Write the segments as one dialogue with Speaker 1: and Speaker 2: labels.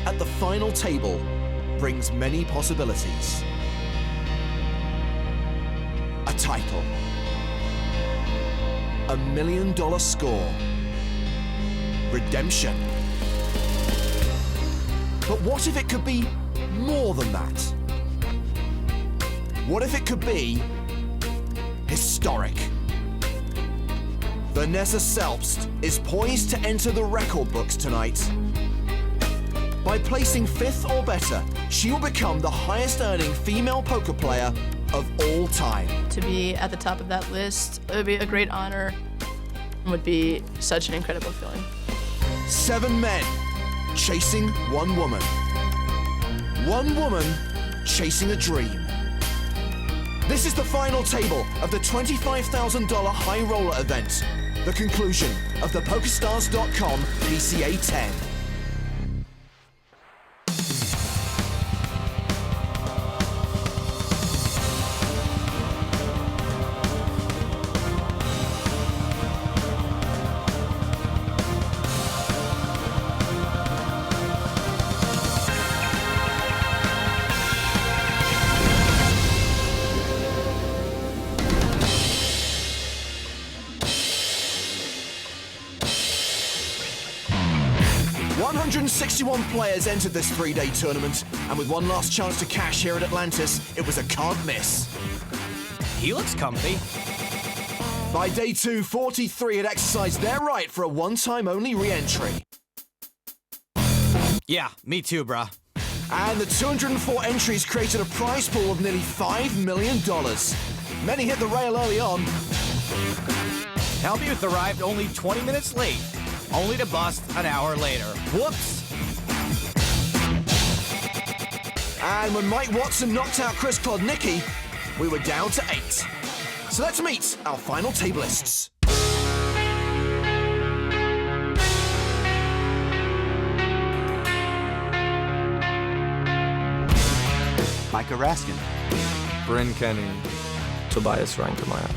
Speaker 1: at the final table brings many possibilities. A title, $1 million score, redemption. But what if it could be more than that? What if it could be historic? Vanessa Selbst is poised to enter the record books tonight. By placing 5th or better, she will become the highest earning female poker player of all time.
Speaker 2: To be at the top of that list, it would be a great honor. It would be such an incredible feeling.
Speaker 1: 7 men chasing 1 woman. 1 woman chasing a dream. This is the final table of the $25,000 high roller event. The conclusion of the PokerStars.com PCA 10. $161 players entered this 3-day tournament, and with one last chance to cash here at Atlantis, it was a can't miss.
Speaker 3: He looks comfy.
Speaker 1: By day 2, 43 had exercised their right for a one-time only re-entry.
Speaker 3: Yeah, me too, bruh.
Speaker 1: And the 204 entries created a prize pool of nearly $5 million. Many hit the rail early on.
Speaker 3: Helmuth arrived only 20 minutes late, only to bust an hour later. Whoops.
Speaker 1: And when Mike Watson knocked out Chris Klodnicki, we were down to 8. So let's meet our final tablists.
Speaker 4: Micah Raskin,
Speaker 5: Bryn, Kenney,
Speaker 6: Tobias Reinkemeier,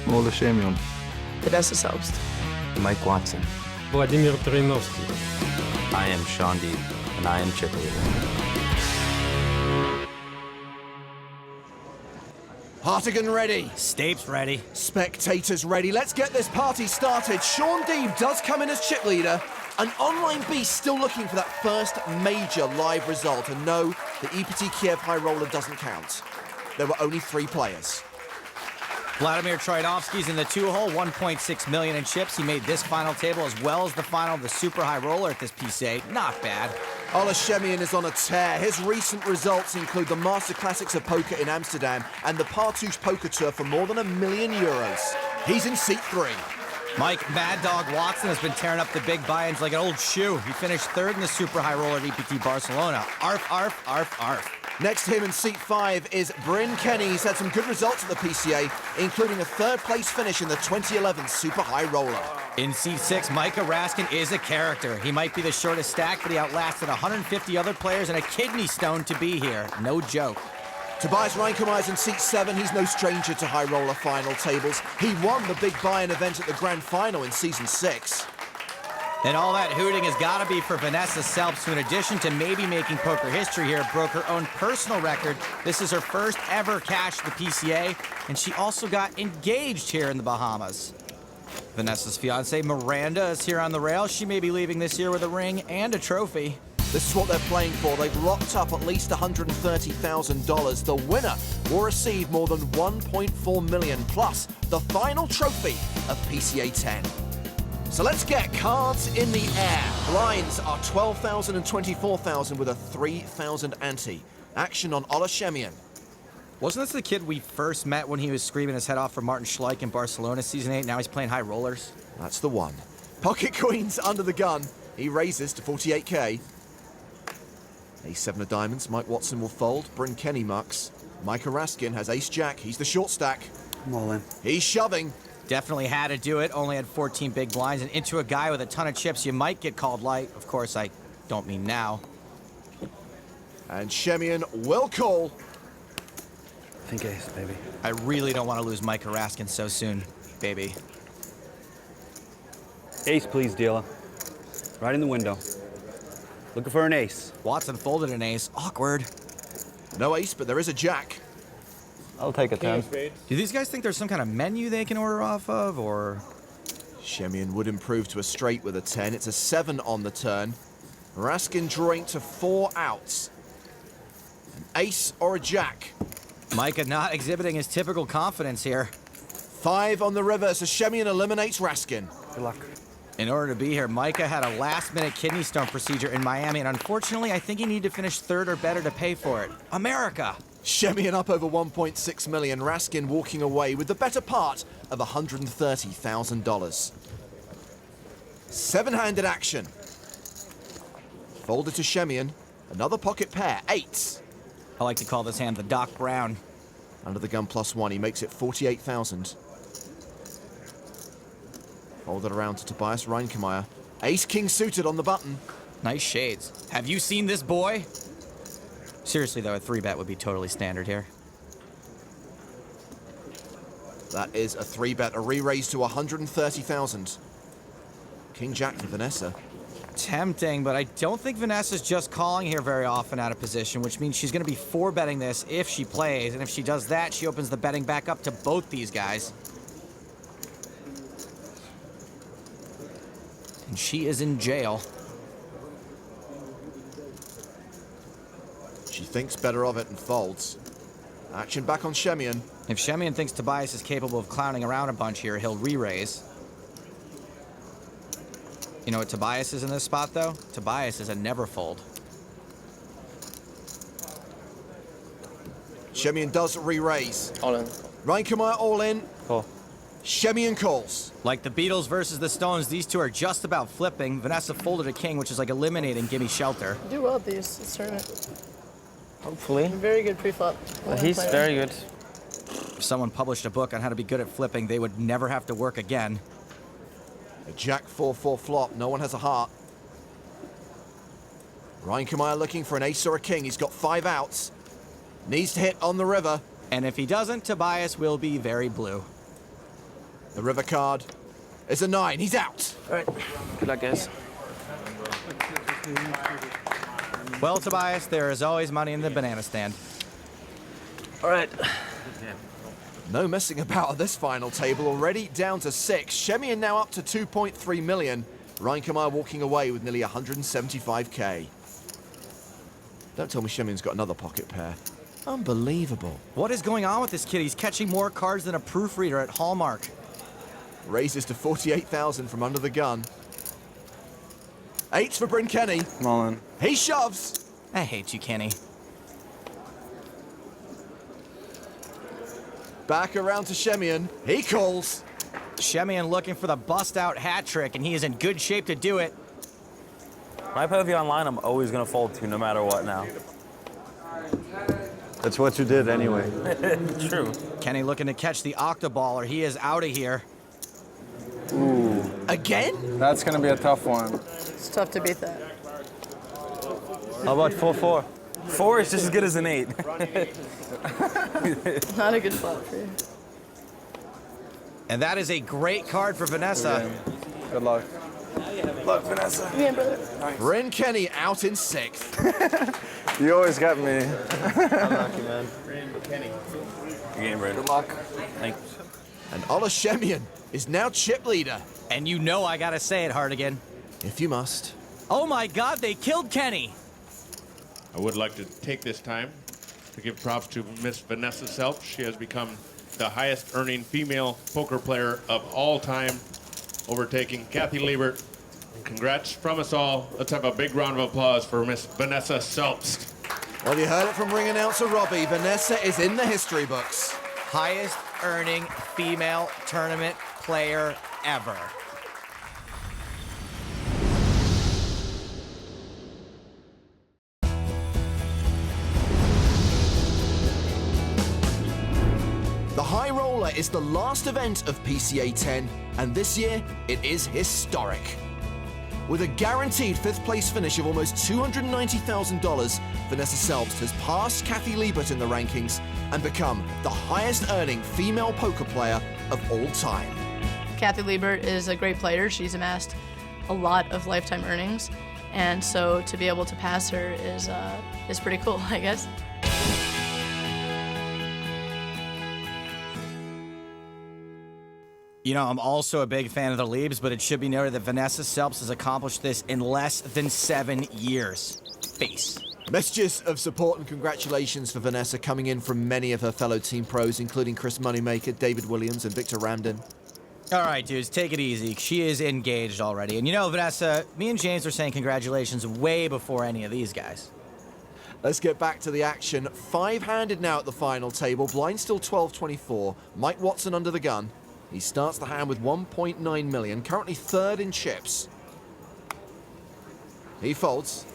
Speaker 5: Schemion,
Speaker 2: Vanessa Selbst.
Speaker 4: Mike Watson.
Speaker 6: Vladimir Turinovsky.
Speaker 4: I am Shaun Deeb, and I am chip leader.
Speaker 1: Hartigan ready.
Speaker 3: Stapes ready.
Speaker 1: Spectators ready. Let's get this party started. Shaun Deeb does come in as chip leader. An online beast still looking for that first major live result. And no, the EPT Kiev high roller doesn't count. There were only 3 players.
Speaker 3: Vladimir Troinovsky's in the 2-hole, 1.6 million in chips. He made this final table as well as the final of the super high roller at this PCA. Not bad.
Speaker 1: Schemion is on a tear. His recent results include the Master Classics of Poker in Amsterdam and the Partouche Poker Tour for more than €1 million. He's in seat 3.
Speaker 3: Mike Mad Dog Watson has been tearing up the big buy-ins like an old shoe. He finished 3rd in the super high roller at EPT Barcelona. Arf, arf, arf, arf.
Speaker 1: Next to him in seat 5 is Bryn Kenney. He's had some good results at the PCA, including a 3rd place finish in the 2011 Super High Roller.
Speaker 3: In seat 6, Micah Raskin is a character. He might be the shortest stack, but he outlasted 150 other players and a kidney stone to be here. No joke.
Speaker 1: Tobias Reinkemeier in seat 7. He's no stranger to high roller final tables. He won the big buy-in event at the grand final in season 6.
Speaker 3: And all that hooting has got to be for Vanessa Selbst, who in addition to maybe making poker history here, broke her own personal record. This is her first ever cash at the PCA, and she also got engaged here in the Bahamas. Vanessa's fiance, Miranda, is here on the rail. She may be leaving this year with a ring and a trophy.
Speaker 1: This is what they're playing for. They've locked up at least $130,000. The winner will receive more than $1.4 million, plus the final trophy of PCA 10. So let's get cards in the air. Blinds are 12,000 and 24,000 with a 3,000 ante. Action on Schemion.
Speaker 3: Wasn't this the kid we first met when he was screaming his head off for Martin Schleich in Barcelona season 8? Now he's playing high rollers.
Speaker 1: That's the one. Pocket queens under the gun. He raises to 48K. Ace-7 of diamonds. Mike Watson will fold. Bryn Kenney mucks. Micah Raskin has ace-jack. He's the short stack.
Speaker 4: I'm all in.
Speaker 1: He's shoving.
Speaker 3: Definitely had to do it. Only had 14 big blinds, and into a guy with a ton of chips, you might get called light. Of course, I don't mean now.
Speaker 1: And Schemion will call.
Speaker 4: Think ace, baby.
Speaker 3: I really don't want to lose Micah Raskin so soon, baby.
Speaker 4: Ace, please, dealer. Right in the window.
Speaker 7: Looking for an ace.
Speaker 3: Watson folded an ace. Awkward.
Speaker 1: No ace, but there is a jack.
Speaker 5: I'll take a 10.
Speaker 3: Do these guys think there's some kind of menu they can order off of, or?
Speaker 1: Schemion would improve to a straight with a 10. It's a 7 on the turn. Raskin drawing to 4 outs. An ace or a jack.
Speaker 3: Micah not exhibiting his typical confidence here.
Speaker 1: 5 on the river, so Schemion eliminates Raskin.
Speaker 7: Good luck.
Speaker 3: In order to be here, Micah had a last-minute kidney stone procedure in Miami, and unfortunately, I think he needed to finish 3rd or better to pay for it. America!
Speaker 1: Schemion up over 1.6 million. Raskin walking away with the better part of $130,000. 7-handed action. Folded to Schemion. Another pocket pair. 8.
Speaker 3: I like to call this hand the Doc Brown.
Speaker 1: Under the gun +1, he makes it 48,000. Folded around to Tobias Reinkemeier. Ace-king suited on the button.
Speaker 3: Nice shades. Have you seen this boy? Seriously, though, a 3-bet would be totally standard here.
Speaker 1: That is a 3-bet, a re-raise to 130,000. King-jack for Vanessa.
Speaker 3: Tempting, but I don't think Vanessa's just calling here very often out of position, which means she's going to be 4-betting this if she plays, and if she does that, she opens the betting back up to both these guys. And she is in jail.
Speaker 1: She thinks better of it and folds. Action back on Schemion.
Speaker 3: If Schemion thinks Tobias is capable of clowning around a bunch here, he'll re-raise. You know what Tobias is in this spot, though? Tobias is a never fold.
Speaker 1: Schemion does re-raise.
Speaker 6: All in.
Speaker 1: Reinkemeier all in.
Speaker 6: Call.
Speaker 1: Schemion calls.
Speaker 3: Like the Beatles versus the Stones, these two are just about flipping. Vanessa folded a king, which is like eliminating Gimme Shelter.
Speaker 2: You do well at these this tournament.
Speaker 6: Hopefully.
Speaker 2: Very good pre-flop.
Speaker 6: He's very good.
Speaker 3: If someone published a book on how to be good at flipping, they would never have to work again.
Speaker 1: A jack 4-4 flop. No one has a heart. Reinkemeier looking for an ace or a king. He's got 5 outs. Needs to hit on the river.
Speaker 3: And if he doesn't, Tobias will be very blue.
Speaker 1: The river card is a 9. He's out.
Speaker 6: All right. Good luck, guys.
Speaker 3: Well, Tobias, there is always money in the banana stand.
Speaker 6: All right.
Speaker 1: No messing about at this final table. Already down to 6. Schemion now up to 2.3 million. Reinkemeier walking away with nearly 175k. Don't tell me Schemion's got another pocket pair. Unbelievable.
Speaker 3: What is going on with this kid? He's catching more cards than a proofreader at Hallmark.
Speaker 1: Raises to 48,000 from under the gun. 8s for Bryn Kenney.
Speaker 5: I'm all in.
Speaker 1: He shoves.
Speaker 3: I hate you, Kenney.
Speaker 1: Back around to Schemion. He calls.
Speaker 3: Schemion looking for the bust-out hat trick, and he is in good shape to do it.
Speaker 4: When I play with you online, I'm always going to fold to no matter what now.
Speaker 5: That's what you did anyway.
Speaker 4: True.
Speaker 3: Kenney looking to catch the octoballer. He is out of here.
Speaker 5: Ooh,
Speaker 1: Again?
Speaker 5: that's gonna be a tough one.
Speaker 2: It's tough to beat that.
Speaker 4: How about 4-4? 4 is just as good as an 8.
Speaker 2: Not a good flop for you.
Speaker 3: And that is a great card for Vanessa.
Speaker 5: Good luck.
Speaker 4: Look, Vanessa.
Speaker 2: Yeah, brother.
Speaker 1: Bryn Kenney out in 6th.
Speaker 5: You always got me.
Speaker 6: Unlucky, man.
Speaker 4: Good game, Bryn.
Speaker 5: Good luck.
Speaker 4: Thanks.
Speaker 1: And Ola Schemion is now chip leader.
Speaker 3: And you know I gotta say it, Hardigan.
Speaker 1: If you must.
Speaker 3: Oh my God, they killed Kenney.
Speaker 8: I would like to take this time to give props to Miss Vanessa Selbst. She has become the highest earning female poker player of all time, overtaking Kathy Liebert. And congrats from us all. Let's have a big round of applause for Miss Vanessa Selbst.
Speaker 1: Well, you heard it from ring announcer Robbie. Vanessa is in the history books.
Speaker 3: Highest earning female tournament player ever.
Speaker 1: The High Roller is the last event of PCA 10, and this year it is historic. With a guaranteed 5th place finish of almost $290,000, Vanessa Selbst has passed Kathy Liebert in the rankings and become the highest earning female poker player of all time.
Speaker 2: Kathy Liebert is a great player. She's amassed a lot of lifetime earnings. And so to be able to pass her is pretty cool, I guess.
Speaker 3: You know, I'm also a big fan of the Liebs, but it should be noted that Vanessa Selbst has accomplished this in less than 7 years. Face.
Speaker 1: Messages of support and congratulations for Vanessa coming in from many of her fellow team pros, including Chris Moneymaker, David Williams, and Victor Ramden.
Speaker 3: All right, dudes, take it easy. She is engaged already. And you know, Vanessa, me and James were saying congratulations way before any of these guys.
Speaker 1: Let's get back to the action. 5-handed now at the final table. Blind still 12-24. Mike Watson under the gun. He starts the hand with 1.9 million, currently third in chips. He folds.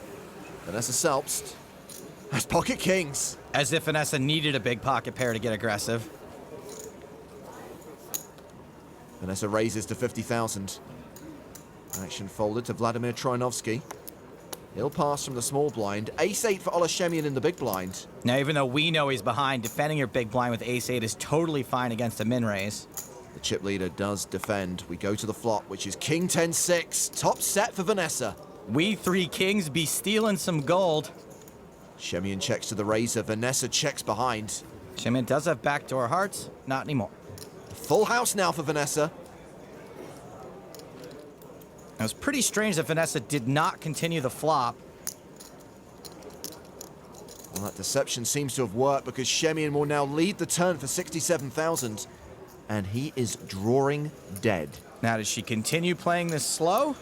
Speaker 1: Vanessa Selbst has pocket kings.
Speaker 3: As if Vanessa needed a big pocket pair to get aggressive.
Speaker 1: Vanessa raises to 50,000. Action folded to Vladimir Troinovsky. He'll pass from the small blind. Ace-8 for Schemion in the big blind.
Speaker 3: Now, even though we know he's behind, defending your big blind with ace-8 is totally fine against a min-raise.
Speaker 1: The chip leader does defend. We go to the flop, which is King 10-6. Top set for Vanessa.
Speaker 3: We 3 kings be stealing some gold.
Speaker 1: Schemion checks to the razor. Vanessa checks behind.
Speaker 3: Schemion does have backdoor hearts. Not anymore.
Speaker 1: Full house now for Vanessa.
Speaker 3: It was pretty strange that Vanessa did not continue the flop.
Speaker 1: Well, that deception seems to have worked because Schemion will now lead the turn for 67,000. And he is drawing dead.
Speaker 3: Now, does she continue playing this slow?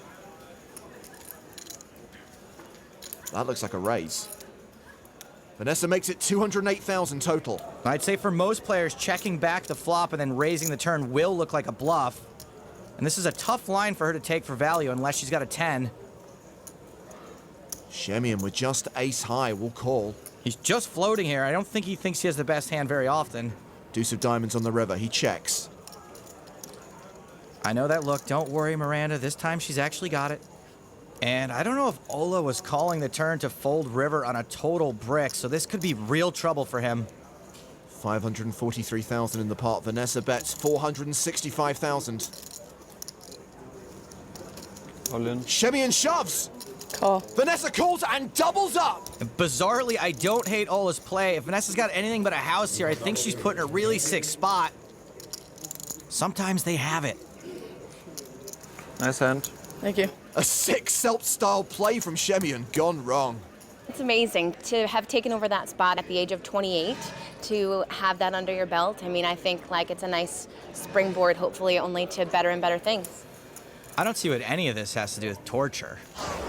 Speaker 1: That looks like a raise. Vanessa makes it 208,000 total.
Speaker 3: I'd say for most players, checking back the flop and then raising the turn will look like a bluff. And this is a tough line for her to take for value unless she's got a 10.
Speaker 1: Schemion with just ace high will call.
Speaker 3: He's just floating here. I don't think he thinks he has the best hand very often.
Speaker 1: Deuce of diamonds on the river. He checks.
Speaker 3: I know that look. Don't worry, Miranda. This time she's actually got it. And I don't know if Ola was calling the turn to fold river on a total brick, so this could be real trouble for him.
Speaker 1: 543,000 in the pot. Vanessa bets 465,000.
Speaker 5: All in.
Speaker 1: Schemion shoves.
Speaker 2: Call.
Speaker 1: Vanessa calls and doubles up.
Speaker 3: Bizarrely, I don't hate Ola's play. If Vanessa's got anything but a house here, I think she's put in a really sick spot. Sometimes they have it.
Speaker 5: Nice hand.
Speaker 2: Thank you.
Speaker 1: A sick Selbst-style play from Schemion gone wrong.
Speaker 7: It's amazing to have taken over that spot at the age of 28, to have that under your belt. I mean, I think like it's a nice springboard, hopefully only to better and better things.
Speaker 3: I don't see what any of this has to do with torture.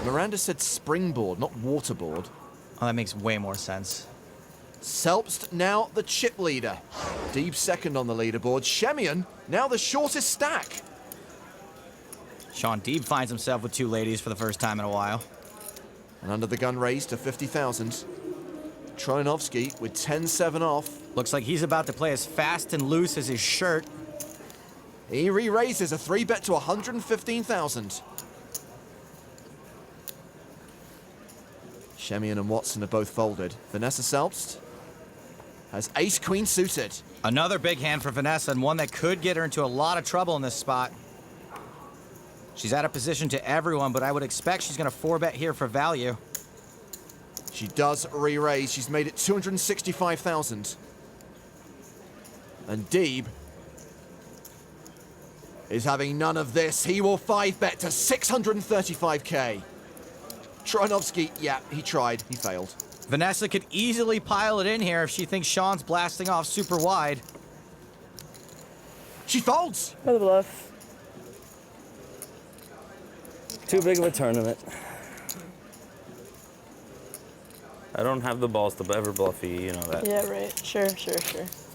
Speaker 1: Miranda said springboard, not waterboard.
Speaker 3: Oh, that makes way more sense.
Speaker 1: Selbst now the chip leader. Deeb second on the leaderboard. Schemion now the shortest stack.
Speaker 3: Shaun Deeb finds himself with 2 ladies for the first time in a while.
Speaker 1: And under the gun raised to 50,000. Troinovsky with 10-7 off.
Speaker 3: Looks like he's about to play as fast and loose as his shirt.
Speaker 1: He re-raises a 3-bet to 115,000. Schemion and Watson are both folded. Vanessa Selbst has ace-queen suited.
Speaker 3: Another big hand for Vanessa, and one that could get her into a lot of trouble in this spot. She's out of position to everyone, but I would expect she's going to 4-bet here for value.
Speaker 1: She does re-raise. She's made it 265,000. And Deeb is having none of this. He will 5-bet to 635k. Troinovsky, yeah, he tried. He failed.
Speaker 3: Vanessa could easily pile it in here if she thinks Shaun's blasting off super wide.
Speaker 1: She folds.
Speaker 2: For the bluff.
Speaker 4: Too big of a tournament. I don't have the balls to ever bluff you, you know that.
Speaker 2: Yeah, right. Sure.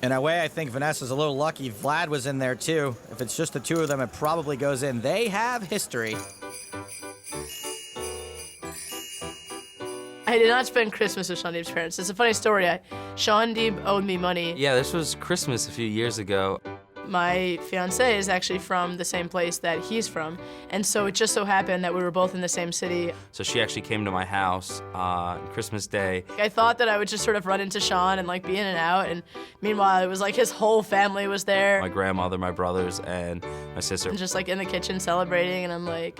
Speaker 3: In a way, I think Vanessa's a little lucky. Vlad was in there too. If it's just the 2 of them, it probably goes in. They have history.
Speaker 2: I did not spend Christmas with Shaun Deeb's parents. It's a funny story. Shaun Deeb owed me money.
Speaker 9: Yeah, this was Christmas a few years ago.
Speaker 2: My fiance is actually from the same place that he's from, and so it just so happened that we were both in the same city.
Speaker 9: So she actually came to my house Christmas Day.
Speaker 2: I thought that I would just sort of run into Shaun and like be in and out, and meanwhile it was like his whole family was there.
Speaker 9: My grandmother, my brothers, and my sister.
Speaker 2: And just like in the kitchen celebrating, and I'm like,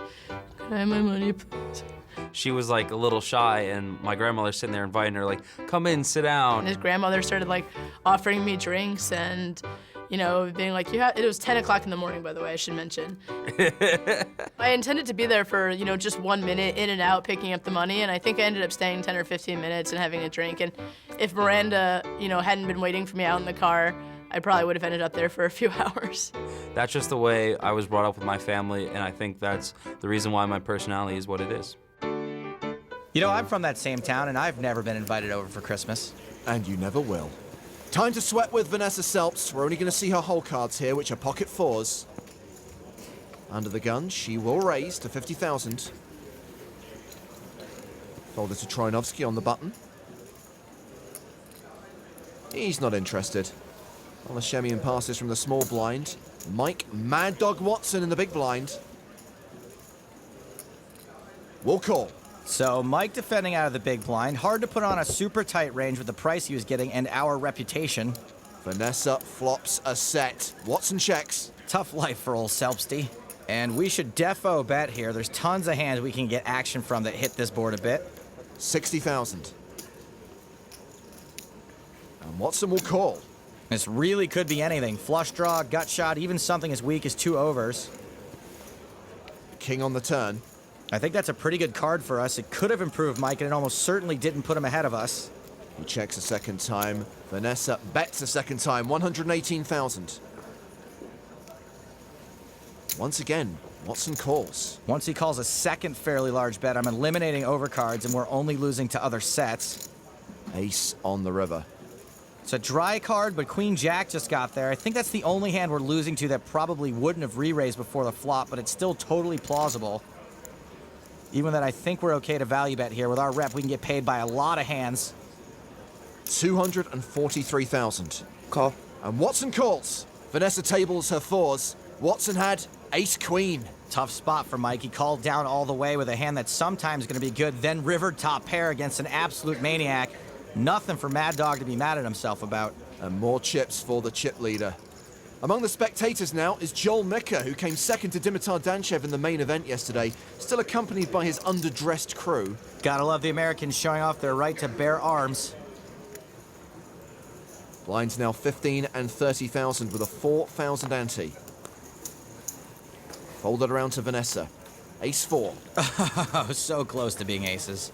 Speaker 2: can I have my money, please?
Speaker 9: she was like a little shy, and my grandmother sitting there inviting her, like, come in, sit down.
Speaker 2: And his grandmother started like offering me drinks and, you know, being like, it was 10 o'clock in the morning, by the way, I should mention. I intended to be there for, you know, just 1 minute, in and out, picking up the money, and I think I ended up staying 10 or 15 minutes and having a drink. And if Miranda, you know, hadn't been waiting for me out in the car, I probably would have ended up there for a few hours.
Speaker 9: That's just the way I was brought up with my family, and I think that's the reason why my personality is what it is.
Speaker 3: You know, I'm from that same town, and I've never been invited over for Christmas.
Speaker 1: And you never will. Time to sweat with Vanessa Selbst. We're only going to see her hole cards here, which are pocket fours. Under the gun, she will raise to 50,000. Fold it to Troinovsky on the button. He's not interested. On the Schemion passes from the small blind. Mike Mad Dog Watson in the big blind. Will call.
Speaker 3: So Mike defending out of the big blind. Hard to put on a super tight range with the price he was getting and our reputation.
Speaker 1: Vanessa flops a set. Watson checks.
Speaker 3: Tough life for old Selbsty. And we should defo bet here. There's tons of hands we can get action from that hit this board a bit.
Speaker 1: 60,000. And Watson will call.
Speaker 3: This really could be anything. Flush draw, gut shot, even something as weak as 2 overs.
Speaker 1: King on the turn.
Speaker 3: I think that's a pretty good card for us. It could have improved Mike, and it almost certainly didn't put him ahead of us.
Speaker 1: He checks a second time. Vanessa bets a second time. 118,000. Once again, Watson calls.
Speaker 3: Once he calls a second fairly large bet, I'm eliminating overcards, and we're only losing to other sets.
Speaker 1: Ace on the river.
Speaker 3: It's a dry card, but Queen Jack just got there. I think that's the only hand we're losing to that probably wouldn't have re-raised before the flop, but it's still totally plausible. Even that I think we're okay to value bet here. With our rep, we can get paid by a lot of hands.
Speaker 1: 243,000.
Speaker 6: Call.
Speaker 1: And Watson calls. Vanessa tables her fours. Watson had ace queen.
Speaker 3: Tough spot for Mike. He called down all the way with a hand that's sometimes going to be good, then rivered top pair against an absolute maniac. Nothing for Mad Dog to be mad at himself about.
Speaker 1: And more chips for the chip leader. Among the spectators now is Joel Mika, who came second to Dimitar Danchev in the main event yesterday, still accompanied by his underdressed crew.
Speaker 3: Gotta love the Americans showing off their right to bear arms.
Speaker 1: Blinds now 15 and 30,000 with a 4,000 ante. Folded around to Vanessa. Ace 4.
Speaker 3: Oh, so close to being aces.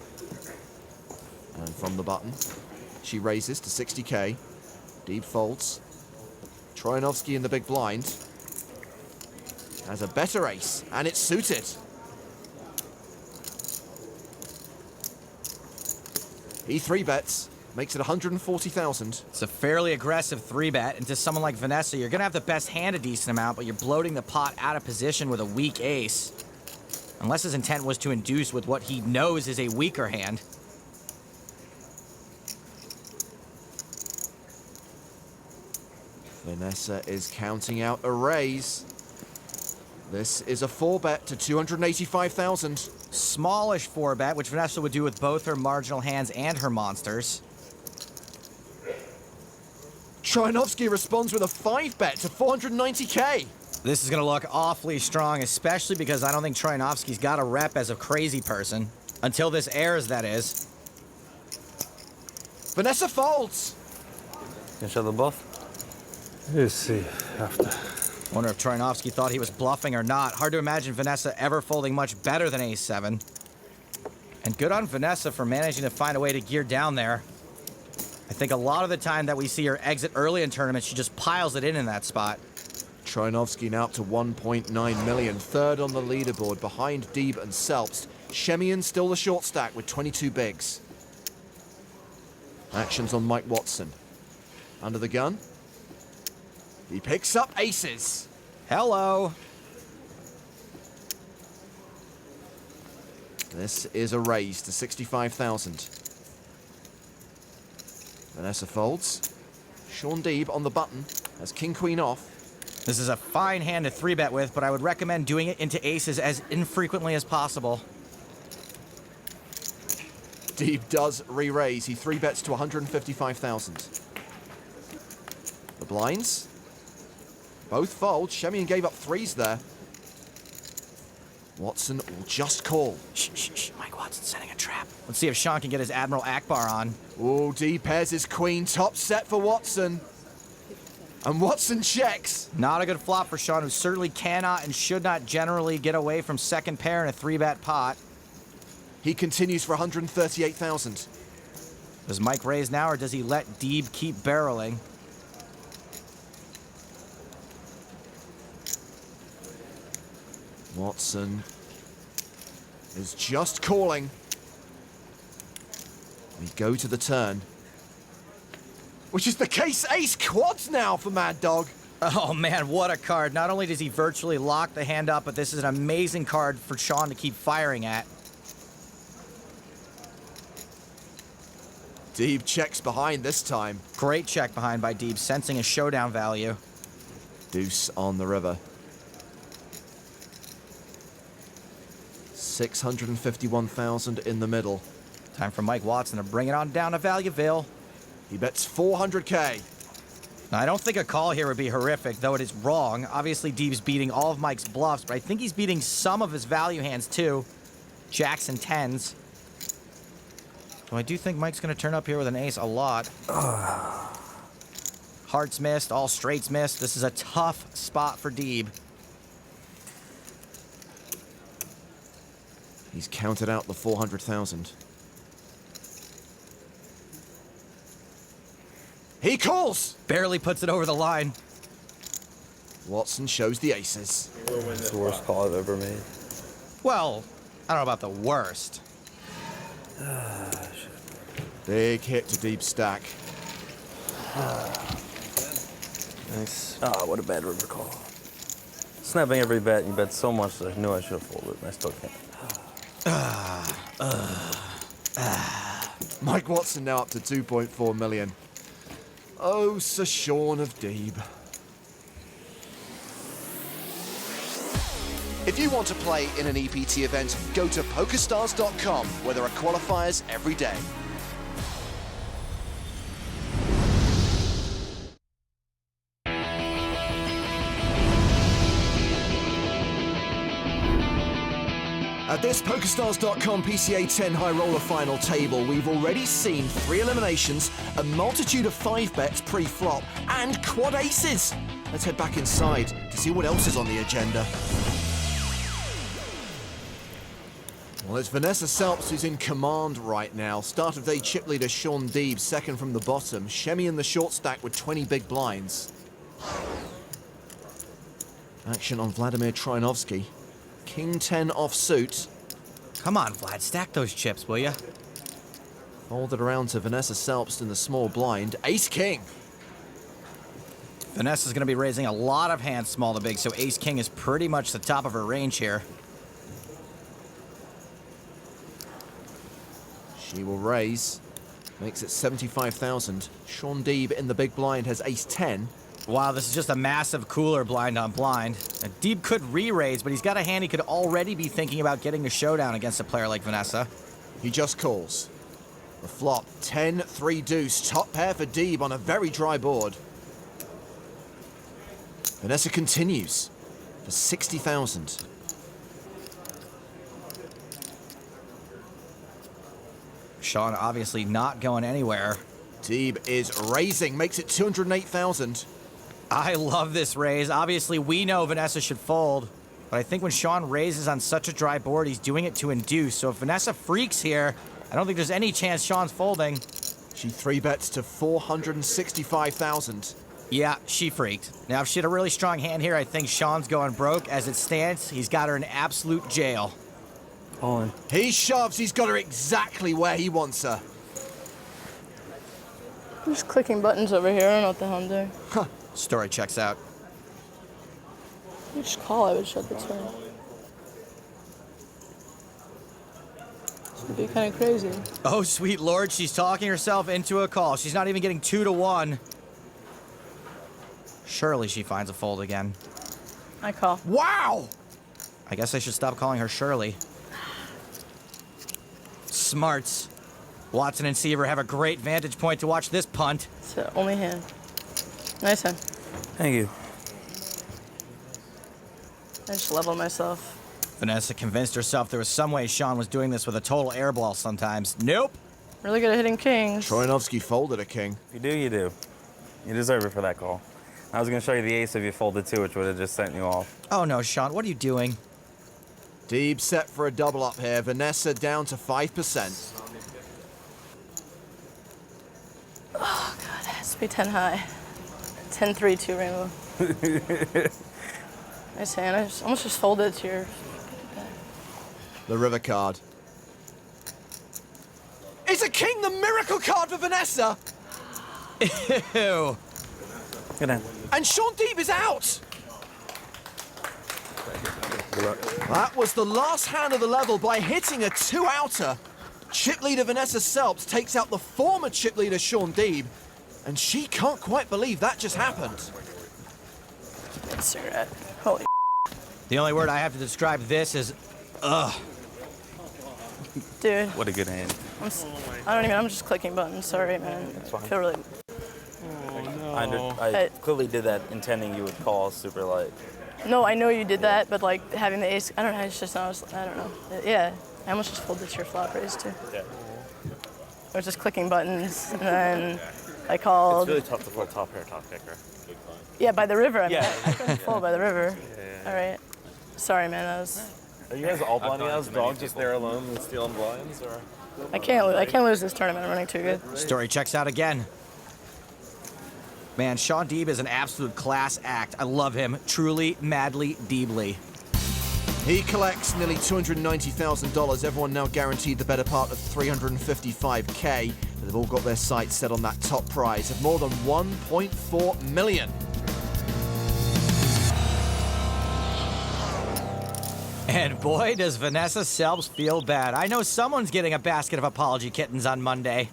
Speaker 1: And from the button, she raises to 60k. Deeb folds. Troinovsky in the big blind. Has a better ace, and it's suited. He 3-bets, makes it 140,000.
Speaker 3: It's a fairly aggressive 3-bet, and to someone like Vanessa, you're gonna have the best hand a decent amount, but you're bloating the pot out of position with a weak ace. Unless his intent was to induce with what he knows is a weaker hand.
Speaker 1: Vanessa is counting out a raise. This is a 4-bet to 285,000.
Speaker 3: Smallish 4-bet, which Vanessa would do with both her marginal hands and her monsters.
Speaker 1: Troinovsky responds with a 5-bet to 490k.
Speaker 3: This is gonna look awfully strong, especially because I don't think Troinovsky's got a rep as a crazy person. Until this airs, that is.
Speaker 1: Vanessa folds.
Speaker 6: Can show them both?
Speaker 5: We'll see after.
Speaker 3: Wonder if Troinovsky thought he was bluffing or not. Hard to imagine Vanessa ever folding much better than ace-7. And good on Vanessa for managing to find a way to gear down there. I think a lot of the time that we see her exit early in tournaments, she just piles it in that spot.
Speaker 1: Troinovsky now up to 1.9 million, third on the leaderboard behind Deeb and Selbst. Schemion still the short stack with 22 bigs. Actions on Mike Watson. Under the gun. He picks up aces.
Speaker 3: Hello.
Speaker 1: This is a raise to 65,000. Vanessa folds. Shaun Deeb on the button as king-queen off.
Speaker 3: This is a fine hand to 3-bet with, but I would recommend doing it into aces as infrequently as possible.
Speaker 1: Deeb does re-raise. He 3-bets to 155,000. The blinds. Both fold. Schemion gave up 3s there. Watson will just call.
Speaker 3: Shh, shh, shh. Mike Watson's setting a trap. Let's see if Shaun can get his Admiral Akbar on.
Speaker 1: Oh, Deeb pairs his queen. Top set for Watson. And Watson checks.
Speaker 3: Not a good flop for Shaun, who certainly cannot and should not generally get away from second pair in a 3-bet pot.
Speaker 1: He continues for 138,000.
Speaker 3: Does Mike raise now, or does he let Deeb keep barreling?
Speaker 1: Watson is just calling. We go to the turn. Which is the case ace quads now for Mad Dog.
Speaker 3: Oh man, what a card. Not only does he virtually lock the hand up, but this is an amazing card for Shaun to keep firing at.
Speaker 1: Deeb checks behind this time.
Speaker 3: Great check behind by Deeb, sensing a showdown value.
Speaker 1: Deuce on the river. 651,000 in the middle.
Speaker 3: Time for Mike Watson to bring it on down to Valueville.
Speaker 1: He bets 400K.
Speaker 3: Now, I don't think a call here would be horrific, though it is wrong. Obviously, Deeb's beating all of Mike's bluffs, but I think he's beating some of his value hands, too. Jacks and tens. So I do think Mike's going to turn up here with an ace a lot. Hearts missed, all straights missed. This is a tough spot for Deeb.
Speaker 1: He's counted out the 400,000. He calls!
Speaker 3: Barely puts it over the line.
Speaker 1: Watson shows the aces.
Speaker 6: It's the worst call I've ever made.
Speaker 3: Well, I don't know about the worst.
Speaker 1: Big hit to Deeb stack.
Speaker 6: Nice. Ah, what a bad river call. Snapping every bet, you bet so much that I knew I should have folded, and I still can't.
Speaker 1: Mike Watson now up to 2.4 million. Oh, Sir Shaun of Deeb. If you want to play in an EPT event, go to PokerStars.com, where there are qualifiers every day. At this PokerStars.com PCA 10 High Roller Final table, we've already seen 3 eliminations, a multitude of 5 bets pre-flop, and quad aces. Let's head back inside to see what else is on the agenda. Well, it's Vanessa Selbst who's in command right now. Start of day chip leader Shaun Deeb, second from the bottom. Schemion the short stack with 20 big blinds. Action on Vladimir Trinovsky. King 10 offsuit.
Speaker 3: Come on, Vlad, stack those chips, will ya?
Speaker 1: Folded around to Vanessa Selbst in the small blind. Ace King.
Speaker 3: Vanessa's going to be raising a lot of hands small to big, so Ace King is pretty much the top of her range here.
Speaker 1: She will raise. Makes it 75,000. Shaun Deeb in the big blind has Ace 10.
Speaker 3: Wow, this is just a massive cooler blind on blind. Now, Deeb could re-raise, but he's got a hand he could already be thinking about getting a showdown against a player like Vanessa.
Speaker 1: He just calls. The flop, 10-3 deuce. Top pair for Deeb on a very dry board. Vanessa continues for 60,000.
Speaker 3: Shaun obviously not going anywhere.
Speaker 1: Deeb is raising, makes it 208,000.
Speaker 3: I love this raise. Obviously, we know Vanessa should fold, but I think when Shaun raises on such a dry board, he's doing it to induce. So if Vanessa freaks here, I don't think there's any chance Shaun's folding.
Speaker 1: She 3-bets to 465,000.
Speaker 3: Yeah, she freaked. Now, if she had a really strong hand here, I think Shaun's going broke. As it stands, he's got her in absolute jail.
Speaker 6: All in.
Speaker 1: He shoves, he's got her exactly where he wants her.
Speaker 2: I'm just clicking buttons over here. I don't know what the hell I'm doing.
Speaker 3: Story checks out.
Speaker 2: You just call, I would shut the turn. This would be kind of crazy.
Speaker 3: Oh, sweet Lord, she's talking herself into a call. She's not even getting 2 to 1. Surely she finds a fold again.
Speaker 2: I call.
Speaker 1: Wow!
Speaker 3: I guess I should stop calling her Shirley. Smarts. Watson and Seaver have a great vantage point to watch this punt.
Speaker 2: It's the only hand. Nice hand.
Speaker 6: Thank you.
Speaker 2: I just level myself.
Speaker 3: Vanessa convinced herself there was some way Shaun was doing this with a total airball sometimes. Nope.
Speaker 2: Really good at hitting kings.
Speaker 1: Troyanovsky folded a king.
Speaker 6: If you do, you do. You deserve it for that call. I was going to show you the ace if you folded too, which would have just sent you off.
Speaker 3: Oh no, Shaun, what are you doing?
Speaker 1: Deeb set for a double up here. Vanessa down to 5%.
Speaker 2: Oh, God, it has to be 10 high. 10-3, 2 rainbow. Nice hand. I almost just folded to your...
Speaker 1: The river card. It's a king, the miracle card for Vanessa!
Speaker 3: Ew.
Speaker 6: Good hand.
Speaker 1: And Shaun Deeb is out! That was the last hand of the level by hitting a 2-outer. Chip leader Vanessa Selbst takes out the former chip leader Shaun Deeb, and she can't quite believe that just happened.
Speaker 2: Cigarette. Holy
Speaker 3: The only word I have to describe this is, ugh.
Speaker 2: dude.
Speaker 6: What a good hand.
Speaker 2: I'm just clicking buttons. Sorry, man.
Speaker 6: That's fine.
Speaker 2: I feel really...
Speaker 6: I clearly did that intending you would call super light.
Speaker 2: No, I know you did that, but like having the ace, I don't know, it's just, I don't know. Yeah, I almost just folded to your flop raise too.
Speaker 6: Yeah.
Speaker 2: I was just clicking buttons, and then I called.
Speaker 6: It's really tough to fold top pair, top kicker.
Speaker 2: Yeah, by the river.
Speaker 6: Yeah.
Speaker 2: I couldn't fold by the river. All right. Sorry, man. That was.
Speaker 10: Are you guys all blinding us? Dog just there alone and stealing blinds, or?
Speaker 2: I can't lose this tournament. I'm running too good.
Speaker 3: Story checks out again. Man, Shaun Deeb is an absolute class act. I love him. Truly, madly, deeply.
Speaker 1: He collects nearly $290,000. Everyone now guaranteed the better part of $355K. They've all got their sights set on that top prize of more than $1.4 million.
Speaker 3: And boy, does Vanessa Selbst feel bad. I know someone's getting a basket of apology kittens on Monday.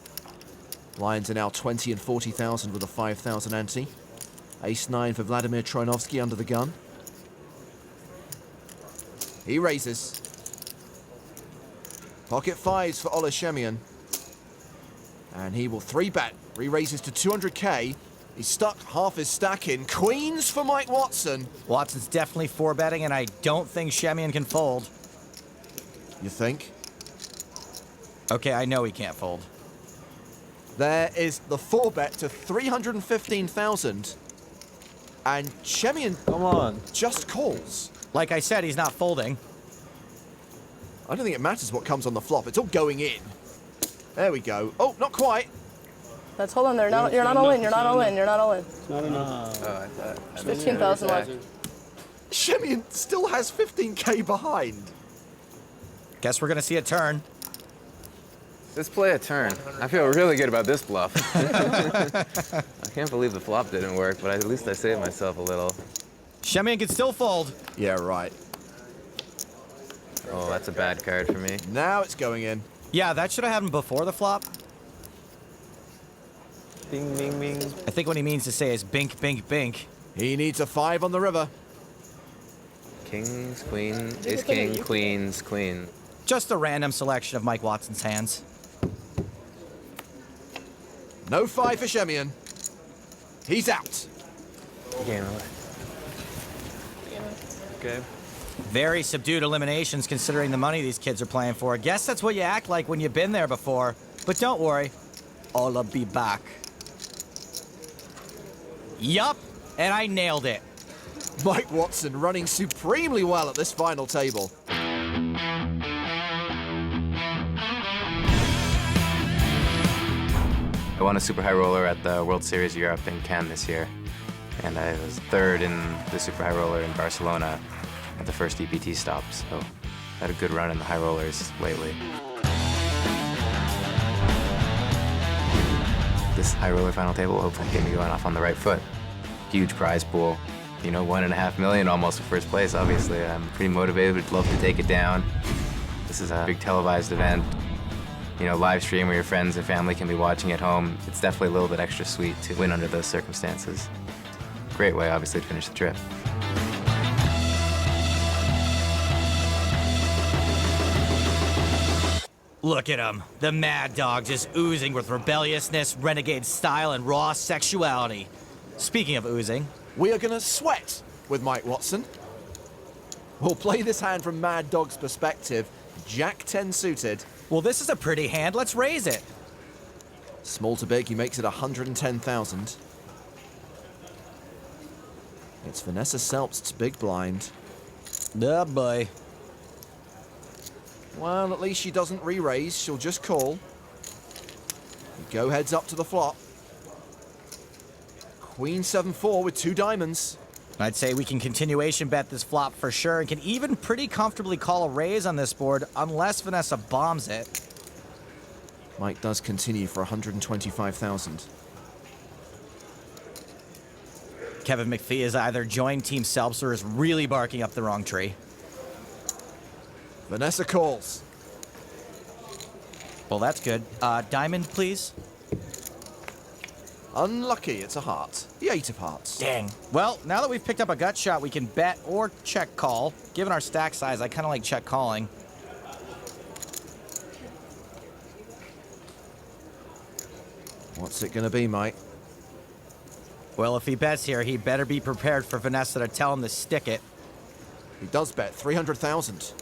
Speaker 1: Lions are now 20 and 40,000 with a 5,000 ante. Ace-9 for Vladimir Troyanovsky under the gun. He raises. Pocket 5s for Ola Schemion. And he will 3-bet. Re-raises to 200K. He's stuck half his stack in. Queens for Mike Watson.
Speaker 3: Watson's definitely 4-betting, and I don't think Schemion can fold.
Speaker 1: You think?
Speaker 3: Okay, I know he can't fold.
Speaker 1: There is the 4-bet to 315,000. And Schemion
Speaker 10: Come on.
Speaker 1: just calls.
Speaker 3: Like I said, he's not folding.
Speaker 1: I don't think it matters what comes on the flop. It's all going in. There we go. Oh, not quite.
Speaker 2: Let's hold on there. You're not all in. You're not all in. You're not all in.
Speaker 10: Not enough.
Speaker 6: Oh, I thought.
Speaker 2: 15,000 left.
Speaker 1: Schemion still has 15K behind.
Speaker 3: Guess we're gonna see a turn.
Speaker 10: Let's play a turn. I feel really good about this bluff. I can't believe the flop didn't work, but at least I saved myself a little.
Speaker 3: Schemion can still fold.
Speaker 1: Yeah, right.
Speaker 10: Oh, that's a bad card for me.
Speaker 1: Now it's going in.
Speaker 3: Yeah, that should have happened before the flop.
Speaker 10: Bing, bing, bing.
Speaker 3: I think what he means to say is bink, bink, bink.
Speaker 1: He needs a 5 on the river.
Speaker 10: Kings, queen, ace, king, queens, queen.
Speaker 3: Just a random selection of Mike Watson's hands.
Speaker 1: No 5 for Schemion. He's out.
Speaker 10: Game over. Okay.
Speaker 3: Very subdued eliminations considering the money these kids are playing for. I guess that's what you act like when you've been there before. But don't worry, I'll be back. Yup, and I nailed it.
Speaker 1: Mike Watson running supremely well at this final table.
Speaker 11: I won a super high roller at the World Series Europe in Cannes this year, and I was 3rd in the super high roller in Barcelona at the first EPT stop, so I had a good run in the high rollers lately. This high roller final table will hopefully get me going off on the right foot. Huge prize pool, you know, $1.5 million almost for first place, obviously. I'm pretty motivated, would love to take it down. This is a big televised event. You know, live stream where your friends and family can be watching at home. It's definitely a little bit extra sweet to win under those circumstances. Great way, obviously, to finish the trip.
Speaker 3: Look at him. The mad dog just oozing with rebelliousness, renegade style, and raw sexuality. Speaking of oozing,
Speaker 1: We are going to sweat with Mike Watson. We'll play this hand from Mad Dog's perspective. Jack 10 suited.
Speaker 3: Well, this is a pretty hand. Let's raise it.
Speaker 1: Small to big, he makes it 110,000. It's Vanessa Selbst's big blind.
Speaker 3: Oh, boy.
Speaker 1: Well, at least she doesn't re-raise. She'll just call. Go heads up to the flop. Queen 7-4 with 2 diamonds.
Speaker 3: I'd say we can continuation bet this flop for sure and can even pretty comfortably call a raise on this board unless Vanessa bombs it.
Speaker 1: Mike does continue for 125,000.
Speaker 3: Kevin McPhee has either joined Team Selbst or is really barking up the wrong tree.
Speaker 1: Vanessa calls.
Speaker 3: Well, that's good. Diamond, please.
Speaker 1: Unlucky, it's a heart. The 8 of hearts.
Speaker 3: Dang. Well, now that we've picked up a gut shot, we can bet or check call. Given our stack size, I kind of like check calling.
Speaker 1: What's it gonna be, Mike?
Speaker 3: Well, if he bets here, he better be prepared for Vanessa to tell him to stick it.
Speaker 1: He does bet 300,000.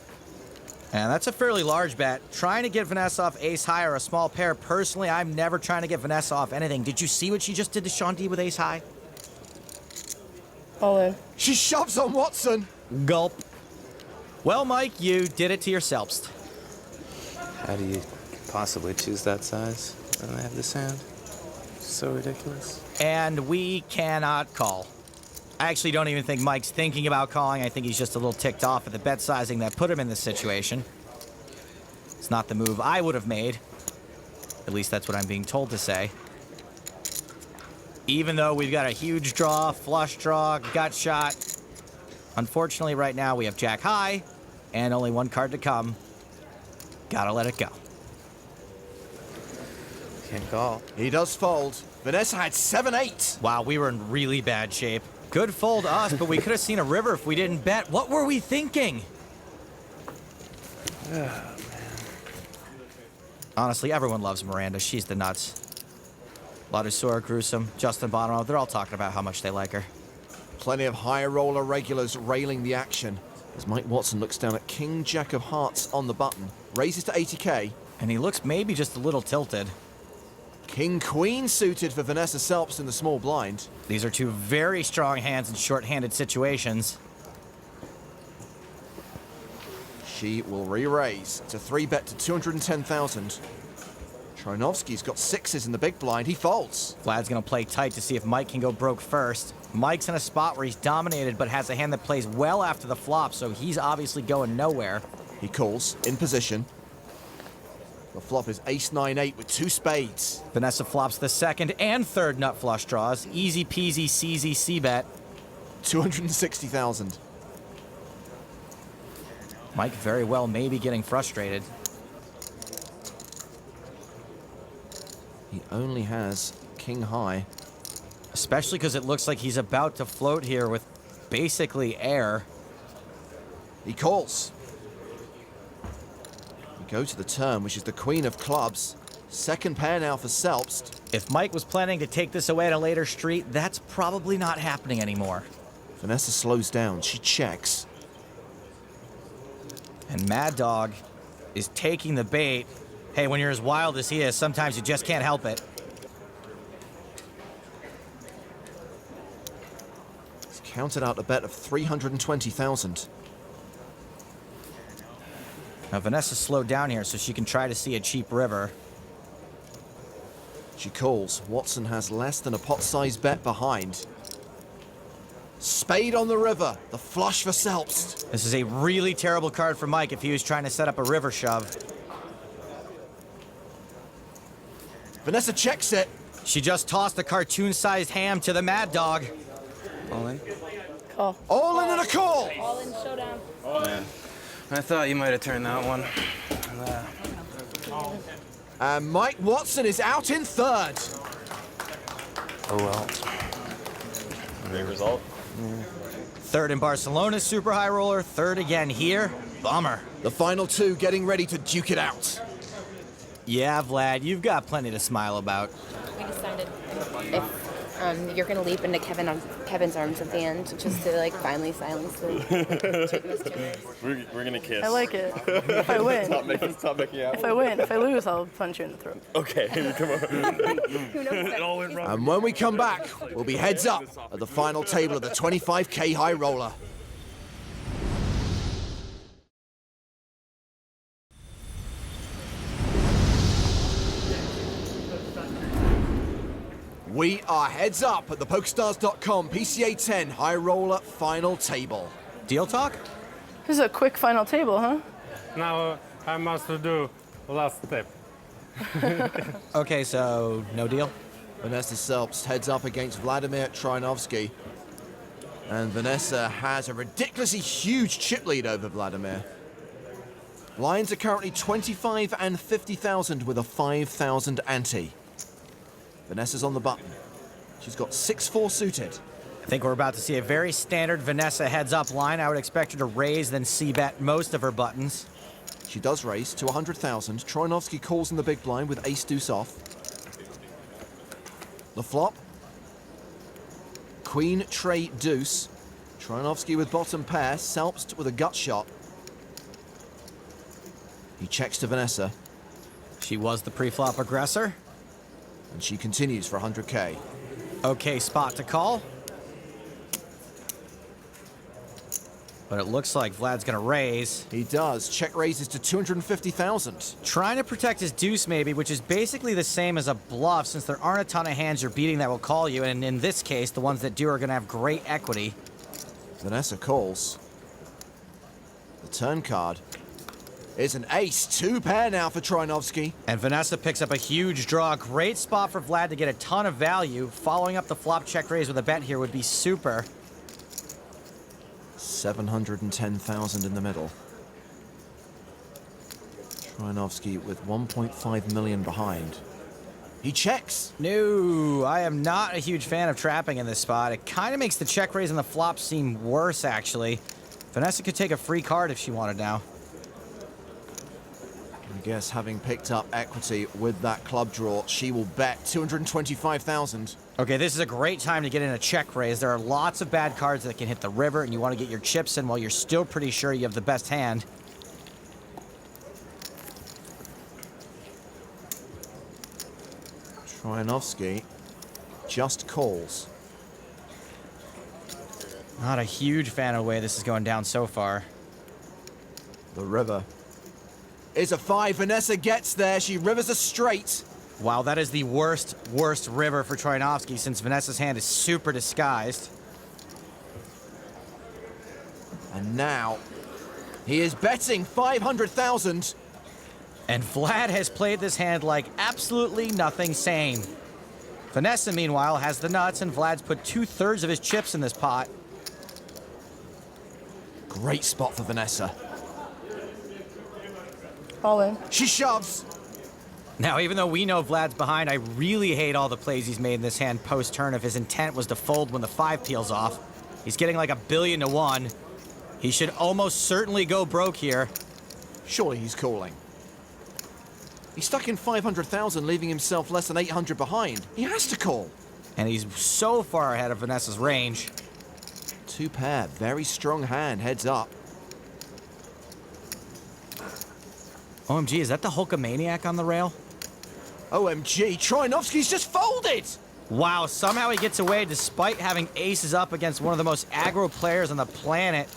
Speaker 3: And that's a fairly large bet. Trying to get Vanessa off ace high or a small pair, personally, I'm never trying to get Vanessa off anything. Did you see what she just did to Shaun with ace high?
Speaker 2: All in.
Speaker 1: She shoves on Watson.
Speaker 3: Gulp. Well, Mike, you did it to yourselves.
Speaker 10: How do you possibly choose that size when I have this hand? So ridiculous.
Speaker 3: And we cannot call. I actually don't even think Mike's thinking about calling. I think he's just a little ticked off at the bet sizing that put him in this situation. It's not the move I would have made. At least that's what I'm being told to say. Even though we've got a huge draw, flush draw, gut shot. Unfortunately, right now we have Jack high and only one card to come. Gotta let it go.
Speaker 10: Can't call.
Speaker 1: He does fold. Vanessa had 7-8.
Speaker 3: Wow, we were in really bad shape. Good fold us, but we could have seen a river if we didn't bet. What were we thinking?
Speaker 10: Oh, man.
Speaker 3: Honestly, everyone loves Miranda. She's the nuts. Ladusura, Gruesome, Justin Bonomo, they're all talking about how much they like her.
Speaker 1: Plenty of high roller regulars railing the action as Mike Watson looks down at King Jack of Hearts on the button. Raises to 80k.
Speaker 3: And he looks maybe just a little tilted.
Speaker 1: King Queen suited for Vanessa Selbst in the small blind.
Speaker 3: These are two very strong hands in short-handed situations.
Speaker 1: She will re-raise to 3-bet to 210,000. Troinovsky's got 6s in the big blind. He folds.
Speaker 3: Vlad's gonna play tight to see if Mike can go broke first. Mike's in a spot where he's dominated but has a hand that plays well after the flop, so he's obviously going nowhere.
Speaker 1: He calls, in position. The flop is ace-9-8 with 2 spades.
Speaker 3: Vanessa flops the second and third nut flush draws. Easy peasy, CZ, C-bet.
Speaker 1: 260,000.
Speaker 3: Mike very well may be getting frustrated.
Speaker 1: He only has king high.
Speaker 3: Especially because it looks like he's about to float here with basically air.
Speaker 1: He calls. We go to the turn, which is the queen of clubs. Second pair now for Selbst.
Speaker 3: If Mike was planning to take this away at a later street, that's probably not happening anymore.
Speaker 1: Vanessa slows down. She checks.
Speaker 3: And Mad Dog is taking the bait. Hey, when you're as wild as he is, sometimes you just can't help it.
Speaker 1: He's counted out a bet of 320,000.
Speaker 3: Now, Vanessa slowed down here so she can try to see a cheap river.
Speaker 1: She calls. Watson has less than a pot-sized bet behind. Spade on the river. The flush for Selbst.
Speaker 3: This is a really terrible card for Mike if he was trying to set up a river shove.
Speaker 1: Vanessa checks it.
Speaker 3: She just tossed a cartoon-sized ham to the Mad Dog.
Speaker 10: All in?
Speaker 2: Call.
Speaker 1: All in and a call.
Speaker 7: All in showdown.
Speaker 10: Man, I thought you might have turned that one.
Speaker 1: And Mike Watson is out in third.
Speaker 10: Oh well.
Speaker 6: Great result.
Speaker 3: Third in Barcelona, super high roller. Third again here. Bummer.
Speaker 1: The final two getting ready to duke it out.
Speaker 3: Yeah, Vlad, you've got plenty to smile about.
Speaker 7: We decided if you're going to leap into Kevin Kevin's arms at the end, just to like finally silence the mischievous.
Speaker 6: We're gonna kiss.
Speaker 2: I like it. If I win.
Speaker 6: Stop making out.
Speaker 2: If I win. If I lose, I'll punch you in the throat.
Speaker 6: Okay, come on.
Speaker 7: Who knows?
Speaker 6: It all went wrong.
Speaker 1: And when we come back, we'll be heads up at the final table of the 25K high roller. We are heads up at the PokerStars.com PCA 10 high roller final table.
Speaker 3: Deal talk?
Speaker 2: This is a quick final table, huh?
Speaker 5: Now I must do last step.
Speaker 3: Okay, so no deal?
Speaker 1: Vanessa Selbst heads up against Vladimir Trinovsky. And Vanessa has a ridiculously huge chip lead over Vladimir. Lines are currently 25 and 50,000 with a 5,000 ante. Vanessa's on the button. She's got 6-4 suited.
Speaker 3: I think we're about to see a very standard Vanessa heads-up line. I would expect her to raise, then c-bet most of her buttons.
Speaker 1: She does raise to 100,000. Trinovsky calls in the big blind with ace-deuce off. The flop. Queen, tray, deuce. Trinovsky with bottom pair. Selbst with a gut shot. He checks to Vanessa.
Speaker 3: She was the pre-flop aggressor.
Speaker 1: And she continues for 100K.
Speaker 3: Okay, spot to call. But it looks like Vlad's gonna raise.
Speaker 1: He does. Check raises to 250,000.
Speaker 3: Trying to protect his deuce maybe, which is basically the same as a bluff since there aren't a ton of hands you're beating that will call you, and in this case, the ones that do are gonna have great equity.
Speaker 1: Vanessa calls. The turn card is an ace. 2 pair now for Trinovsky.
Speaker 3: And Vanessa picks up a huge draw. Great spot for Vlad to get a ton of value. Following up the flop check raise with a bet here would be super.
Speaker 1: 710,000 in the middle. Trinovsky with 1.5 million behind. He checks.
Speaker 3: No, I am not a huge fan of trapping in this spot. It kind of makes the check raise and the flop seem worse, actually. Vanessa could take a free card if she wanted now.
Speaker 1: I guess having picked up equity with that club draw, she will bet 225,000.
Speaker 3: Okay, this is a great time to get in a check raise. There are lots of bad cards that can hit the river, and you want to get your chips in while you're still pretty sure you have the best hand.
Speaker 1: Trinovsky just calls.
Speaker 3: Not a huge fan of the way this is going down so far.
Speaker 1: The river is a 5. Vanessa gets there. She rivers a straight.
Speaker 3: Wow, that is the worst river for Trinovsky since Vanessa's hand is super disguised.
Speaker 1: And now he is betting 500,000.
Speaker 3: And Vlad has played this hand like absolutely nothing sane. Vanessa, meanwhile, has the nuts, and Vlad's put 2/3 of his chips in this pot.
Speaker 1: Great spot for Vanessa.
Speaker 2: All in.
Speaker 1: She shoves.
Speaker 3: Now, even though we know Vlad's behind, I really hate all the plays he's made in this hand post-turn if his intent was to fold when the 5 peels off. He's getting like 1,000,000,000 to 1. He should almost certainly go broke here.
Speaker 1: Surely he's calling. He's stuck in 500,000, leaving himself less than 800 behind. He has to call.
Speaker 3: And he's so far ahead of Vanessa's range.
Speaker 1: 2 pair, very strong hand, heads up.
Speaker 3: OMG, is that the Hulkamaniac on the rail?
Speaker 1: OMG, Trinovsky's just folded!
Speaker 3: Wow, somehow he gets away despite having aces up against one of the most aggro players on the planet.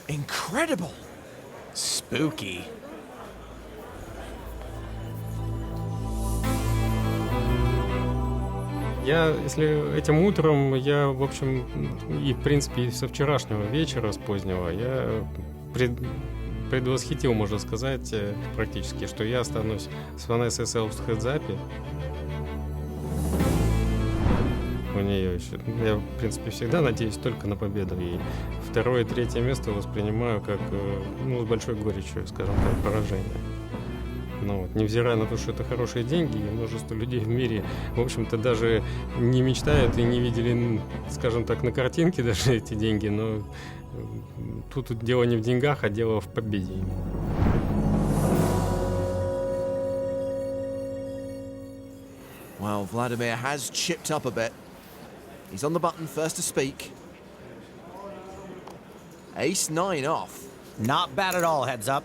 Speaker 1: Incredible.
Speaker 3: Spooky.
Speaker 5: Если этим утром, в общем, и в принципе и со вчерашнего вечера, с позднего, я предвосхитил, можно сказать, практически, что я останусь с Vanessa Selbst в хедзапе. У нее еще. Я, в принципе, всегда надеюсь только на победу. И 2-е, 3-е место воспринимаю как, с большой горечью, скажем так, поражение. Но вот, невзирая на то, что это хорошие деньги, и множество людей в мире, в общем-то, даже не мечтают и не видели, скажем так, на картинке даже эти деньги, но тут дело не в деньгах, а дело в победе.
Speaker 1: Well, Vladimir has chipped up a bit. He's on the button, first to speak. Ace-9 off.
Speaker 3: Not bad at all, heads up.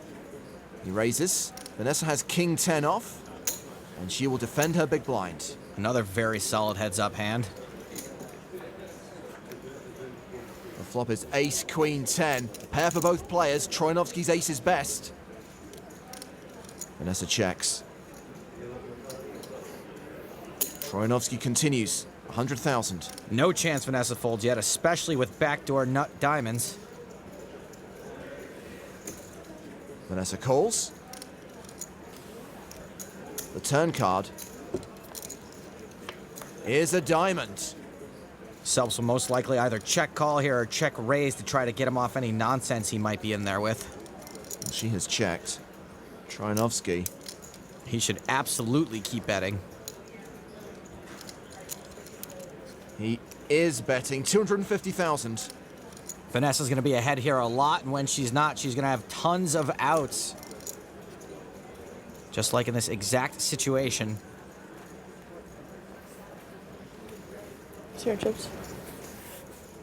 Speaker 1: He raises. Vanessa has King-10 off, and she will defend her big blind.
Speaker 3: Another very solid heads-up hand.
Speaker 1: The flop is Ace-Queen-10. Pair for both players. Troianovski's ace is best. Vanessa checks. Troianovski continues. 100,000.
Speaker 3: No chance Vanessa folds yet, especially with backdoor nut diamonds.
Speaker 1: Vanessa calls. The turn card is a diamond.
Speaker 3: Selbst will most likely either check call here or check raise to try to get him off any nonsense he might be in there with.
Speaker 1: She has checked. Troianovski.
Speaker 3: He should absolutely keep betting.
Speaker 1: He is betting 250,000.
Speaker 3: Vanessa's going to be ahead here a lot, and when she's not, she's going to have tons of outs. Just like in this exact situation.
Speaker 2: Zero chips.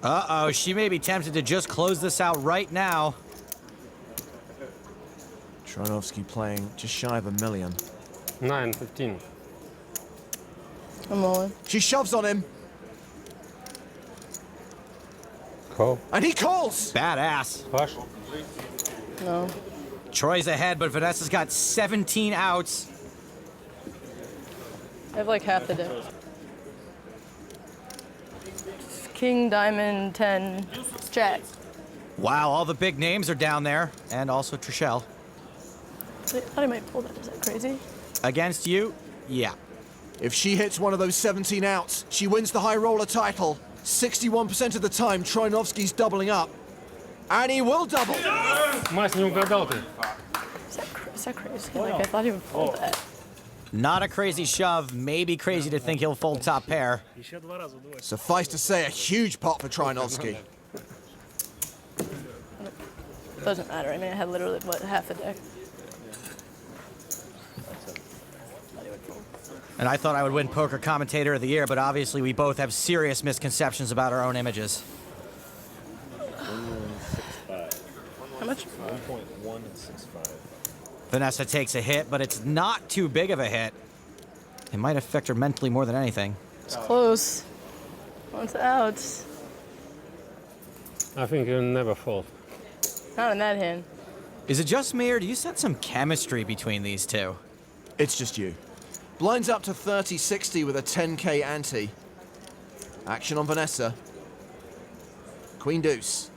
Speaker 3: Uh-oh, she may be tempted to just close this out right now.
Speaker 1: Troianovski playing just shy of $1 million.
Speaker 5: 9, 15.
Speaker 2: I'm rolling.
Speaker 1: She shoves on him.
Speaker 5: Call.
Speaker 1: And he calls.
Speaker 3: Badass.
Speaker 5: Flush.
Speaker 2: No.
Speaker 3: Troy's ahead, but Vanessa's got 17 outs.
Speaker 2: I have like half the deck. King, diamond, 10, jack.
Speaker 3: Wow, all the big names are down there. And also Trishelle.
Speaker 2: I thought I might pull that. Is that crazy?
Speaker 3: Against you? Yeah.
Speaker 1: If she hits one of those 17 outs, she wins the high roller title. 61% of the time, Troianovski's doubling up. And he will double.
Speaker 5: Мась, не угадал ты.
Speaker 2: Is that crazy? Like, I thought he would fold that.
Speaker 3: Not a crazy shove. Maybe crazy to think he'll fold top pair.
Speaker 1: Suffice to say, a huge pot for Troianovski.
Speaker 2: Doesn't matter. I mean, I had literally, what, half a deck.
Speaker 3: And I thought I would win Poker Commentator of the Year, but obviously we both have serious misconceptions about our own images.
Speaker 2: How much?
Speaker 10: 1.165.
Speaker 3: Vanessa takes a hit, but it's not too big of a hit. It might affect her mentally more than anything.
Speaker 2: It's close. One's out.
Speaker 5: I think you'll never fold.
Speaker 2: Not in that hand.
Speaker 3: Is it just me, or do you sense some chemistry between these two?
Speaker 1: It's just you. Blinds up to 30-60 with a 10K ante. Action on Vanessa. Queen deuce.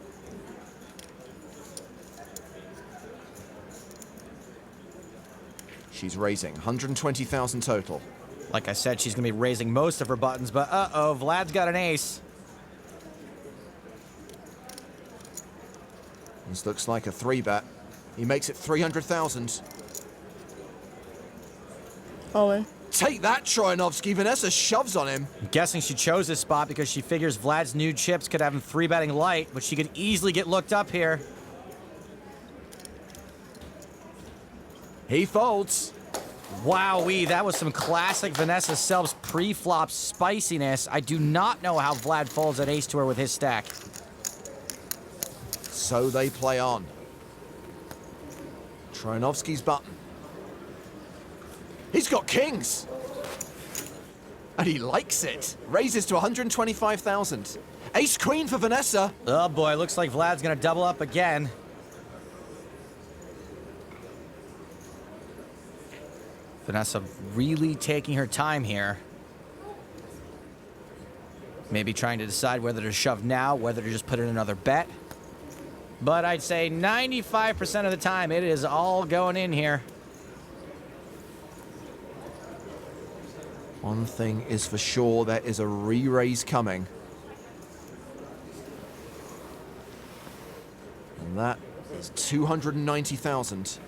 Speaker 1: She's raising 120,000 total.
Speaker 3: Like I said, she's going to be raising most of her buttons, but uh-oh, Vlad's got an ace.
Speaker 1: This looks like a 3-bet. He makes it 300,000.
Speaker 2: All in.
Speaker 1: Take that, Troianovski. Vanessa shoves on him.
Speaker 3: I'm guessing she chose this spot because she figures Vlad's new chips could have him 3-betting light, but she could easily get looked up here.
Speaker 1: He folds.
Speaker 3: Wowee, that was some classic Vanessa Selbst pre-flop spiciness. I do not know how Vlad folds an ace to her with his stack.
Speaker 1: So they play on. Troianovski's button. He's got kings. And he likes it. Raises to 125,000. Ace queen for Vanessa.
Speaker 3: Oh boy, looks like Vlad's gonna double up again. Vanessa really taking her time here. Maybe trying to decide whether to shove now, whether to just put in another bet. But I'd say 95% of the time it is all going in here.
Speaker 1: One thing is for sure, there is a re-raise coming. And that is 290,000.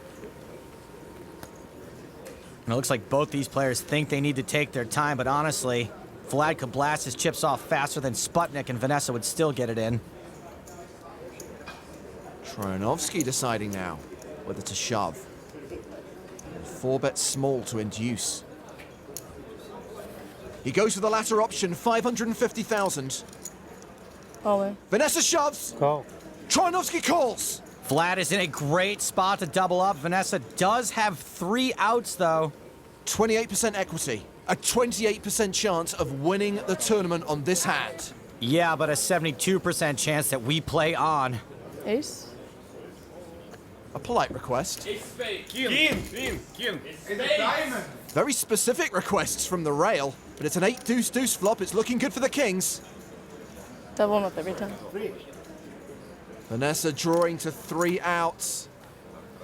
Speaker 3: And it looks like both these players think they need to take their time, but honestly, Vlad could blast his chips off faster than Sputnik, and Vanessa would still get it in.
Speaker 1: Troianovski deciding now whether to shove. 4-bet small to induce. He goes for the latter option, 550,000.
Speaker 2: All in.
Speaker 1: Vanessa shoves.
Speaker 5: Call.
Speaker 1: Troianovski calls.
Speaker 3: Vlad is in a great spot to double up. Vanessa does have 3 outs, though.
Speaker 1: 28% equity. A 28% chance of winning the tournament on this hand.
Speaker 3: Yeah, but a 72% chance that we play on.
Speaker 2: Ace.
Speaker 1: A polite request.
Speaker 4: King.
Speaker 1: Very specific requests from the rail, but it's an 8-deuce-deuce flop. It's looking good for the kings.
Speaker 2: Double him up every time.
Speaker 1: Vanessa drawing to 3 outs.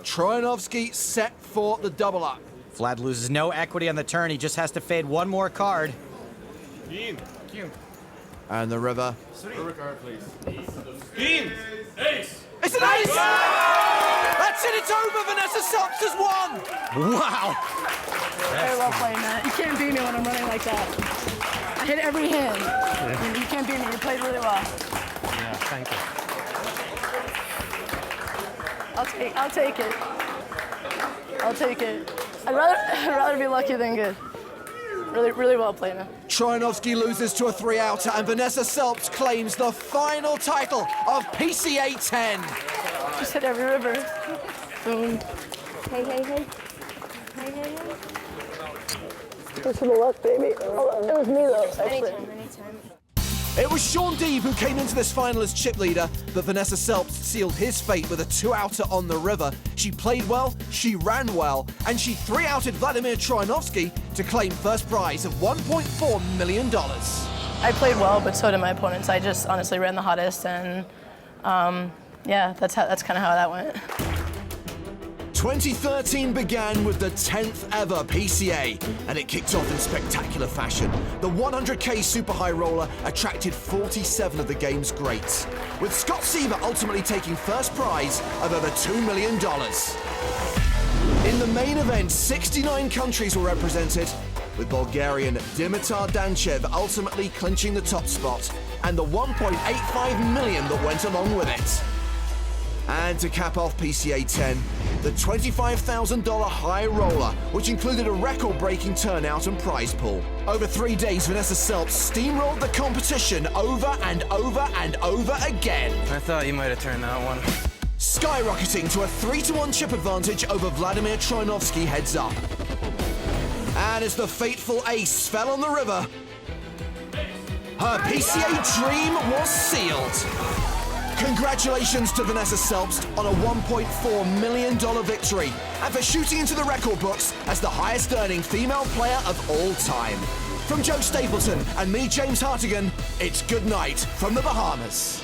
Speaker 1: Troianovski set for the double up.
Speaker 3: Vlad loses no equity on the turn. He just has to fade one more card.
Speaker 4: King.
Speaker 1: And the river.
Speaker 4: River card, please. King. Ace.
Speaker 1: It's an ace! That's it, it's over. Vanessa Selbst has won.
Speaker 3: Wow.
Speaker 2: Very well played, Matt. You can't beat me when I'm running like that. I hit every hand. You can't beat me. You played really well.
Speaker 5: Yeah, thank you.
Speaker 2: I'll take it. I'll take it. I'd rather be lucky than good. Really well played, man.
Speaker 1: Troianovski loses to a 3-outer, and Vanessa Selbst claims the final title of PCA 10.
Speaker 2: Just hit every river. Boom. Hey. Thanks for the luck, baby. It was me, though, actually.
Speaker 7: Anytime.
Speaker 1: It was Shaun Deeb who came into this final as chip leader, but Vanessa Selbst sealed his fate with a 2-outer on the river. She played well, she ran well, and she 3-outed Vladimir Troianovski to claim first prize of $1.4 million.
Speaker 2: I played well, but so did my opponents. I just honestly ran the hottest, and yeah, that's kind of how that went.
Speaker 1: 2013 began with the 10th ever PCA, and it kicked off in spectacular fashion. The 100K Super High Roller attracted 47 of the game's greats, with Scott Siever ultimately taking first prize of over $2 million. In the main event, 69 countries were represented, with Bulgarian Dimitar Danchev ultimately clinching the top spot, and the $1.85 million that went along with it. And to cap off PCA 10, the $25,000 high roller, which included a record-breaking turnout and prize pool. Over 3 days, Vanessa Selbst steamrolled the competition over and over and over again.
Speaker 10: I thought you might have turned that one.
Speaker 1: Skyrocketing to a 3-1 chip advantage over Vladimir Troianovski heads up. And as the fateful ace fell on the river, her PCA dream was sealed. Congratulations to Vanessa Selbst on a $1.4 million victory, and for shooting into the record books as the highest earning female player of all time. From Joe Stapleton and me, James Hartigan, it's good night from the Bahamas.